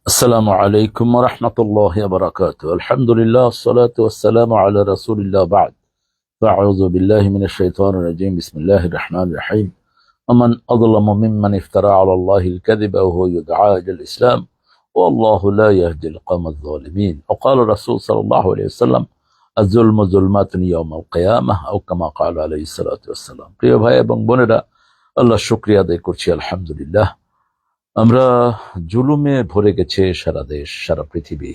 السلام عليكم ورحمة الله وبركاته. الحمد لله والصلاة والسلام على رسول الله بعد. فأعوذ بالله من الشيطان الرجيم. بسم الله الرحمن الرحيم. ومن أظلم ممن افترى على الله الكذب وهو يدعى إلى الإسلام والله لا يهدي القوم الظالمين. وقال الرسول صلى الله عليه وسلم الظلم ظلمات يوم القيامة أو كما قال عليه الصلاة والسلام. প্রিয় ভাই এবং বোনেরা, আল্লাহর শুকরিয়া আদায় করছি আলহামদুলিল্লাহ। আমরা জুলুমে ভরে গেছে সারা দেশ, সারা পৃথিবী।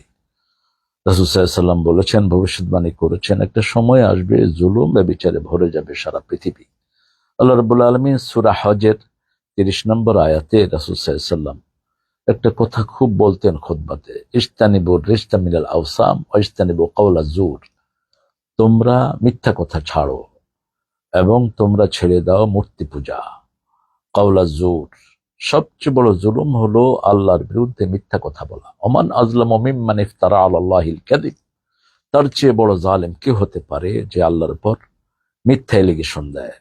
রাসূল সাল্লাল্লাহু আলাইহি ওয়াসাল্লাম বলেছেন, ভবিষ্যৎবাণী করেছেন, একটা সময় আসবে জুলুম ব্যভিচারে ভরে যাবে সারা পৃথিবী। আল্লাহ রাব্বুল আলামিন সূরা হজের ৩০ নম্বর আয়াতে রাসূল সাল্লাল্লাহু আলাইহি ওয়াসাল্লাম একটা কথা খুব বলতেন খুতবাতে, ইজতানিবুর রিজতা মিনাল আওসাম ওয়া ইজতানিবু কাওলা জুর। তোমরা মিথ্যা কথা ছাড়ো এবং তোমরা ছেড়ে দাও মূর্তি পূজা। কাওলা জুর, সবচেয়ে বড় জুলুম হলো আল্লাহর বিরুদ্ধে মিথ্যা কথা বলা। ওমান আযলামু মিম্মান ইফতারা আলাল্লাহিল কাযিব, তার চেয়ে বড় জালেম কে হতে পারে যে আল্লাহর উপর মিথ্যা এলিগেশন দেয়।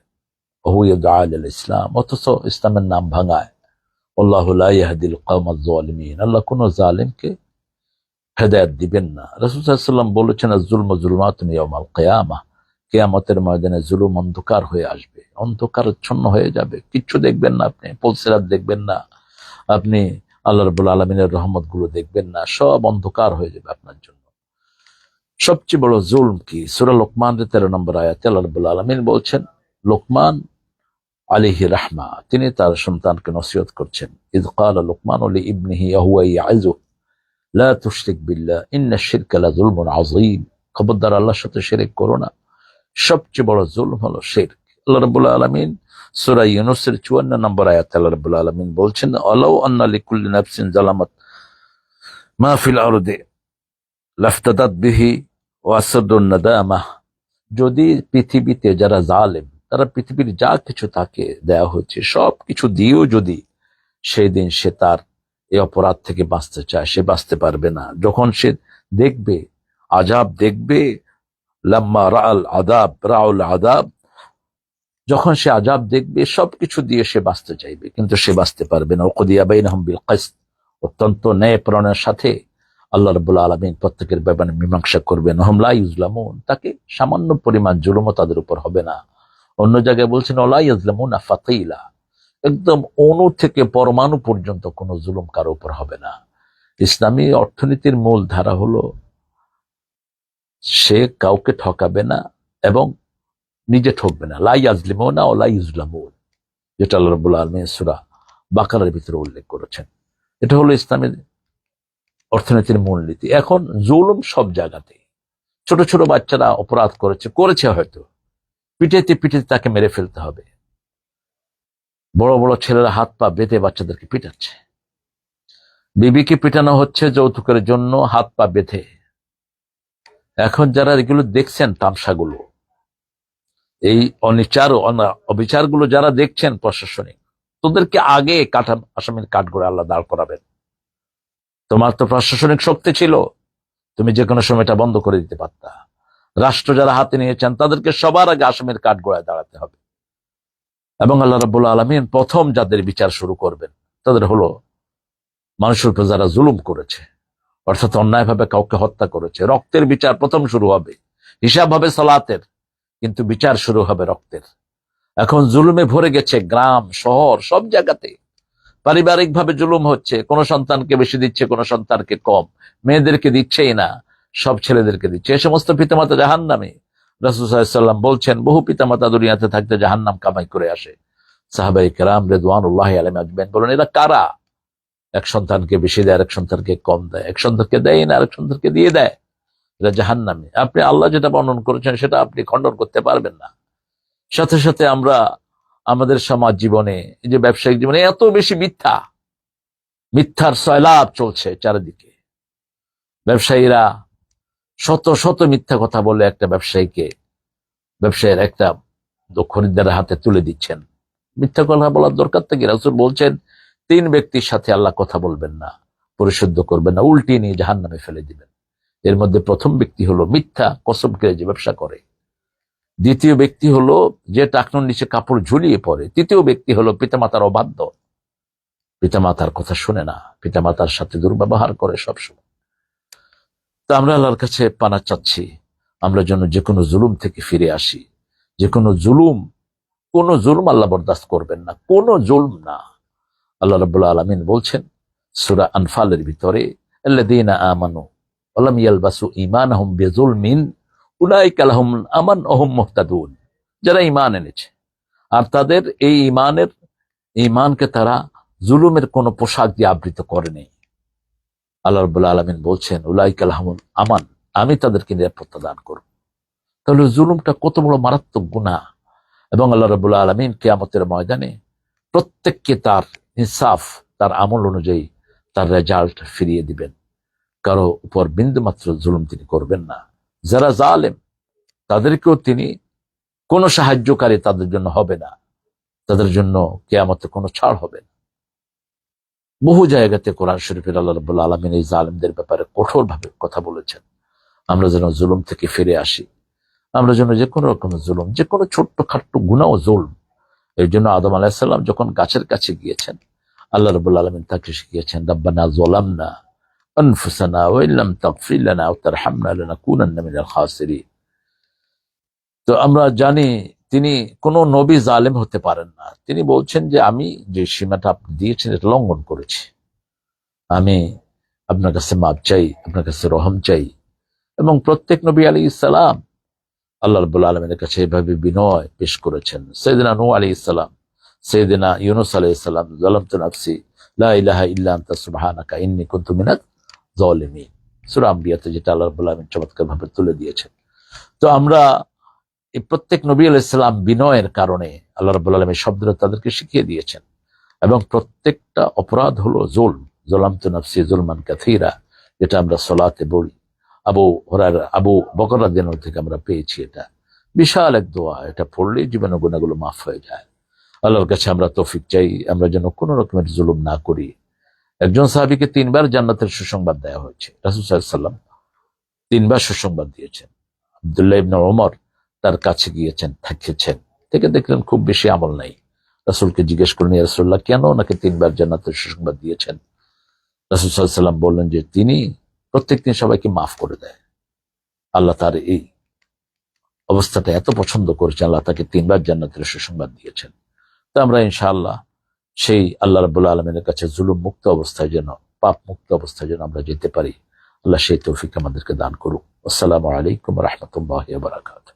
ওহু ইয়াদআ ইলাল ইসলাম, অথচ ইসলামের নাম ভাঙায়। আল্লাহু লা ইয়াহদিল কওমাজ জালিমিন, আল্লাহ কোন জালেমকে হেদায়েত দিবেন না। রাসূল সাল্লাল্লাহু আলাইহি ওয়াসাল্লাম বলেছেন, আয-যুলমু যুলমাতুন ইয়াওমাল কিয়ামাহ, কিয়ামতের ময়দানে জুলুম অন্ধকার হয়ে আসবে, অন্ধকারাচ্ছন্ন হয়ে যাবে, কিচ্ছু দেখবেন না, আপনি পুলসিরাত দেখবেন না, আপনি আল্লাহ রাব্বুল আলামিনের রহমত গুলো দেখবেন না, সব অন্ধকার হয়ে যাবে আপনার জন্য। সবচেয়ে বড় জুলম কি? সূরা লোকমানের 13 নম্বর আয়াতে আল্লাহ রাব্বুল আলামিন বলছেন, লোকমান আলাইহি রাহমা, তিনি তার সন্তানকে নসিহত করছেন। ইয ক্বালা লোকমানু লিইবনিহি ওয়া হুয়া ইয়াইযুহু লা তুশরিক বিল্লাহ ইন্নাশ শিরকা লাযুলমুন আযীম, খবরদার আল্লাহর সাথে শিরক করো না, সবচেয়ে বড় জুলম হলো শিরক। আল্লাহ রাব্বুল আলামিন সূরা ইউনূসের 54 নম্বর আয়াতে আল্লাহ রাব্বুল আলামিন বলছেন, আলাউ আন্না লিকুল্লি নাফসিন যালামাত মা ফিল আরদি লাফতাদাত বিহি ওয়া আসরুন নাদামাহ, যদি পৃথিবীতে যারা জালেম, তারা পৃথিবীর যা কিছু তাকে দেয়া হয়েছে সব কিছু দিয়েও যদি সেই দিন সে তার এই অপরাধ থেকে বাঁচতে চায়, সে বাঁচতে পারবে না। যখন সে দেখবে আযাব, দেখবে লাম্মা রাউল আযাব, যখন সে আযাব দেখবে সবকিছু দিয়ে সে বাঁচতে চাইবে, কিন্তু সে বাঁচতে পারবে না। ওয়াকুদিয়া বাইনাহুম বিল কিসত, অত্যন্ত ন্যায়পরায়ণের সাথে আল্লাহ রাব্বুল আলামিন প্রত্যেকের ব্যাপারে মীমাংসা করবেন। হুম লা ইউজলামুন, তাকে সামান্য পরিমাণ জুলুমও তাদের উপর হবে না। অন্য জায়গায় বলছেন ওয়ালা ইউজলামুনা ফাতিলা, একদম অণু থেকে পরমাণু পর্যন্ত কোনো জুলুম কারো উপর হবে না। ইসলামী অর্থনীতির মূল ধারা হলো সে কাউকে ঠকাবে না এবং নিজে ঠকবে না। লা ইয়াজলিমুনা ওয়া লা ইউজলামুন, যেটা আল্লাহ রাব্বুল আলামিন সূরা বাকারার ভিতরে উল্লেখ করেছেন। এটা হলো ইসলামের অর্থনীতির মূলনীতি। এখন জুলুম সব জায়গাতে, ছোট ছোট বাচ্চারা অপরাধ করেছে হয়তো, পিটাইতে পিটাইতে তাকে মেরে ফেলতে হবে। বড় বড় ছেলেরা হাত পা বেঁধে বাচ্চাদেরকে পিটাচ্ছে, বিবিকে পিটানো হচ্ছে যৌতুকের জন্য হাত পা বেঁধে। এখন যারা এগুলো দেখছেন, তামসাগুলো, এই অবিচারগুলো যারা দেখছেন প্রশাসনিক, তোদেরকে আগে আসামির কাঠগড়ায় আল্লাহ দাঁড় করাবেন। তোমার তো প্রশাসনিক শক্তি ছিল, তুমি যে কোনো সময় এটা বন্ধ করে দিতে পারতা। রাষ্ট্র যারা হাতে নিয়েছেন তাদেরকে সবার আগে আসামির কাঠগড়ায় দাঁড়াতে হবে। এবং আল্লাহ রাব্বুল আলামিন প্রথম যাদের বিচার শুরু করবেন তাদের হলো মানুষের উপর যারা জুলুম করেছে, অর্থাৎ অন্যায়ভাবে কাউকে হত্যা করেছে। রক্তের বিচার প্রথম শুরু হবে, হিসাব হবে সালাতের, কিন্তু বিচার শুরু হবে রক্তের। এখন জুলুমে ভরে গেছে গ্রাম শহর সব জায়গাতে। পারিবারিক ভাবে জুলুম হচ্ছে, কোন সন্তানকে বেশি দিচ্ছে, কোন সন্তানকে কম, মেয়েদেরকে দিচ্ছেই না, সব ছেলেদেরকে দিচ্ছে। এই সমস্ত পিতামাতা জাহান্নামী। রাসূল সাল্লাল্লাহু আলাইহি ওয়াসাল্লাম বলছেন, বহু পিতামাতা দুনিয়াতে থাকতে জাহান্নাম কামাই করে আসে। সাহাবায়ে কেরাম রিদওয়ানুল্লাহি আলাইহিম আজমাইন বলেন, এরা কারা? এক সন্তানকে বেশি দেয়, আরেক সন্তানকে কম দেয়, এক সন্তানকে দেয় না, আরেক সন্তানকে দিয়ে দেয়, এরা জাহান্নামী। আপনি আল্লাহ যেটা বর্ণন করেছেন সেটা আপনি খণ্ডন করতে পারবেন না। সাথে সাথে আমরা আমাদের সমাজ জীবনে, এই যে ব্যবসায়িক জীবনে এত বেশি মিথ্যার সয়লাব চলছে চারিদিকে। ব্যবসায়ীরা শত শত মিথ্যা কথা বলে একটা ব্যবসায়ীর একটা খরিদ্দারের হাতে তুলে দিচ্ছেন। মিথ্যা কথা বলার দরকার থেকে রাসূল বলছেন, 3 ব্যক্তির সাথে আল্লাহ কথা বলবেন না, পরিশুদ্ধ করবেন না, উল্টিয়ে নিয়ে জাহান্নামে ফেলে দিবেন। এর মধ্যে প্রথম ব্যক্তি হলো মিথ্যা কসম করে যে ব্যবসা করে, দ্বিতীয় ব্যক্তি হলো যে টাকনুর নিচে কাপড় ঝুলিয়ে পড়ে, তৃতীয় ব্যক্তি হলো পিতামাতার অবাধ্য। পিতামাতার কথা শুনে না, পিতামাতার সাথে দুর্ব্যবহার করে সবসময়। তা আমরা আল্লাহর কাছে পানা চাচ্ছি, আমরা যেন যে কোনো জুলুম থেকে ফিরে আসি। যে কোনো জুলুম, কোন জুলুম আল্লাহ বরদাস্ত করবেন না, কোন জুলুম না। আল্লাহ রাব্বুল আলামিন বলছেন সূরা আনফালের ভিতরে, আল্লাযীনা আমানু ওয়া লাম ইয়ালবাসু ঈমানাহুম বিযুলমিন উলাইকা লাহুমুল আমান ওয়া হুম মুহতাদুন। যারা ঈমান এনেছে আর তাদের এই ঈমানকে তারা জুলুমের কোন পোশাক দিয়ে আবৃত করেনি। আল্লাহ রাব্বুল আলামিন বলছেন উলাইকা লাহুমুল আমান, আমি তাদেরকে নিরাপত্তা দান করব। তাহলে জুলুমটা কত বড় মারাত্মক গুনাহ। এবং আল্লাহ রাব্বুল আলামিন কিয়ামতের ময়দানে প্রত্যেককে তার ইনসাফ, তার আমল অনুযায়ী তার রেজাল্ট ফিরিয়ে দিবেন। কারো উপর বিন্দুমাত্র জুলুম তিনি করবেন না। যারা জালেম তাদেরকেও তিনি কোনো সাহায্যকারী তাদের জন্য হবে না, তাদের জন্য কিয়ামতে কোনো ছাড় হবে না। বহু জায়গাতে কোরআন শরীফের আল্লাহ রাব্বুল আলামিন এই জালেমদের ব্যাপারে কঠোরভাবে কথা বলেছেন। আমরা যেন জুলুম থেকে ফিরে আসি, আমরা যেন যে কোনো রকম জুলুম, যে কোনো ছোট্ট খাট্ট গুনাহ ও জুলম। এই জন্য আদম আলাইহিস সালাম যখন গাছের কাছে গিয়েছেন, আল্লাহ রাব্বুল আলামিন তাকে শিখিয়েছেন রাব্বানা যালামনা আনফুসানা ওয়া ইল্লাম তাগফির লানা ওয়া তারহামনা লানাকুনান্না মিনাল খাসিরিন। তো আমরা জানি তিনি কোনো নবী জালেম হতে পারেন না। তিনি বলছেন যে আমি যে সীমাটা আপনি দিয়েছেন এটা লঙ্ঘন করেছি, আমি আপনার কাছে মাপ চাই, আপনার কাছে রহম চাই। এবং প্রত্যেক নবী আলাইহিস সালাম আল্লাহ রাব্বুল আলামিনের কাছে এভাবে বিনয় পেশ করেছেন। সাইয়েদনা নূহ আলাইহিস সালাম, সাইয়েদনা ইউনূস আলাইহিস সালাম, যালামতু নাফসি লা ইলাহা ইল্লা আনতা সুবহানাকা ইন্নী কুনতু মিনাজ জালিমিন, সূরা আম্বিয়াতে যেটা আল্লাহ রাব্বুল আলামিন চমৎকার ভাবে তুলে দিয়েছেন। তো আমরা এই প্রত্যেক নবী আলাইহিস সালাম বিনয়ের কারণে আল্লাহ রাব্বুল আলামিন শব্দটা তাদেরকে শিখিয়ে দিয়েছেন। এবং প্রত্যেকটা অপরাধ হলো জুলম, যালামতু নাফসি যুলমান কাসীরা, যেটা আমরা সালাতে বলি। আবু বকর রাদিয়াল্লাহু থেকে আমরা পেয়েছি। এটা বিশাল এক দোয়া, এটা পড়লে জীবনের গুনাহগুলো মাফ হয়ে যায়। আল্লাহর কাছে আমরা তৌফিক চাই, আমরা যেন কোনো রকমের জুলুম না করি। একজন সাহাবীকে 3 বার জান্নাতের সুসংবাদ দেওয়া হয়েছে। রাসূল সাল্লাল্লাহু আলাইহি ওয়াসাল্লাম 3 বার সুসংবাদ দিয়েছেন। আব্দুল্লাহ ইবনে ওমর তার কাছে গিয়েছেন, থেকেছেন, থেকে দেখলেন খুব বেশি আমল নাই। রাসূলকে জিজ্ঞেস করলেন, ইয়া রাসূলুল্লাহ, কেন ওনাকে 3 বার জান্নাতের সুসংবাদ দিয়েছেন? রাসূল সাল্লাল্লাহু আলাইহি ওয়াসাল্লাম বললেন যে তিনি প্রত্যেকদিন সবাইকে মাফ করে দেয়। আল্লাহ তার এই অবস্থাটা এত পছন্দ করেছেন, আল্লাহ তাকে 3 বার জান্নাতের সুসংবাদ দিয়েছেন। তো আমরা ইনশাআল্লাহ সেই আল্লাহ রাব্বুল আলামিনের কাছে জুলুম মুক্ত অবস্থায় যেন, পাপ মুক্ত অবস্থায় যেন আমরা যেতে পারি, আল্লাহ সেই তৌফিক আমাদেরকে দান করুক। আসসালামু আলাইকুম ওয়া রাহমাতুল্লাহি ওয়া বারাকাতুহু।